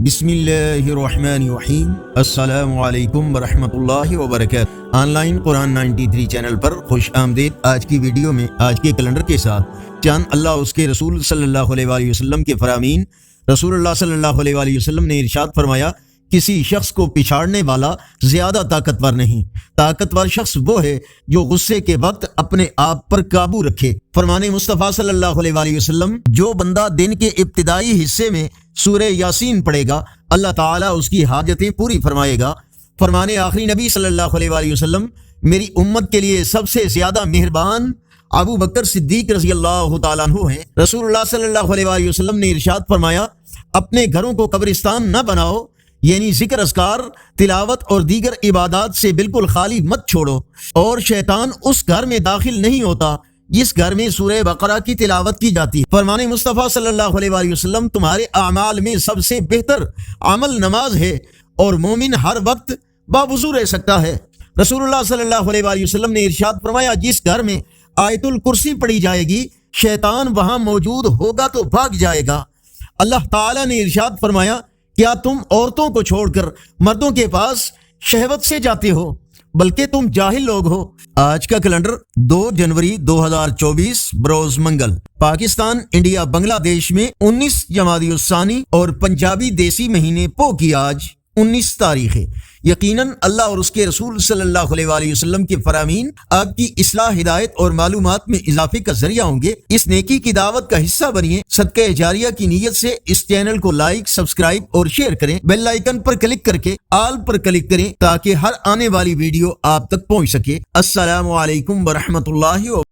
بسم اللہ الرحمن الرحیم۔ السلام علیکم ورحمۃ اللہ وبرکاتہ۔ آن لائن قرآن 93 چینل پر خوش آمدید۔ آج کی ویڈیو میں آج کے کیلنڈر کے ساتھ چاند اللہ اس کے رسول صلی اللہ علیہ وآلہ وسلم کے فرامین۔ رسول اللہ صلی اللہ علیہ وآلہ وسلم نے ارشاد فرمایا، کسی شخص کو پچھاڑنے والا زیادہ طاقتور نہیں۔ طاقتور شخص وہ ہے جو غصے کے وقت اپنے آپ پر قابو رکھے۔ فرمان مصطفیٰ صلی اللہ علیہ وآلہ وسلم، جو بندہ دن کے ابتدائی حصے میں سورہ یاسین پڑھے گا، اللہ تعالیٰ اس کی حاجتیں پوری فرمائے گا۔ فرمان آخری نبی صلی اللہ علیہ وآلہ وسلم، میری امت کے لیے سب سے زیادہ مہربان ابو بکر صدیق رضی اللہ تعالیٰ عنہ ہیں۔ رسول اللہ صلی اللہ علیہ وآلہ وسلم نے ارشاد فرمایا، اپنے گھروں کو قبرستان نہ بناؤ، یعنی ذکر اذکار، تلاوت اور دیگر عبادات سے بالکل خالی مت چھوڑو، اور شیطان اس گھر میں داخل نہیں ہوتا جس گھر میں سورہ بقرہ کی تلاوت کی جاتی ہے۔ فرمان مصطفیٰ صلی اللہ علیہ وآلہ وسلم، تمہارے اعمال میں سب سے بہتر عمل نماز ہے، اور مومن ہر وقت باوضو رہ سکتا ہے۔ رسول اللہ صلی اللہ علیہ وآلہ وسلم نے ارشاد فرمایا، جس گھر میں آیت الکرسی پڑھی جائے گی، شیطان وہاں موجود ہوگا تو بھاگ جائے گا۔ اللہ تعالیٰ نے ارشاد فرمایا، کیا تم عورتوں کو چھوڑ کر مردوں کے پاس شہوت سے جاتے ہو، بلکہ تم جاہل لوگ ہو۔ آج کا کیلنڈر 2 جنوری 2024 بروز منگل۔ پاکستان، انڈیا، بنگلہ دیش میں 19 جمادی الثانی اور پنجابی دیسی مہینے پو کی آج 19 تاریخ ہے۔ یقیناً اللہ اور اس کے رسول صلی اللہ علیہ وآلہ وسلم کے فرامین آپ کی اصلاح، ہدایت اور معلومات میں اضافے کا ذریعہ ہوں گے۔ اس نیکی کی دعوت کا حصہ بنیے۔ صدقہ جاریہ کی نیت سے اس چینل کو لائک، سبسکرائب اور شیئر کریں۔ بیل آئیکن پر کلک کر کے آل پر کلک کریں تاکہ ہر آنے والی ویڈیو آپ تک پہنچ سکے۔ السلام علیکم ورحمۃ اللہ وبرکاتہ۔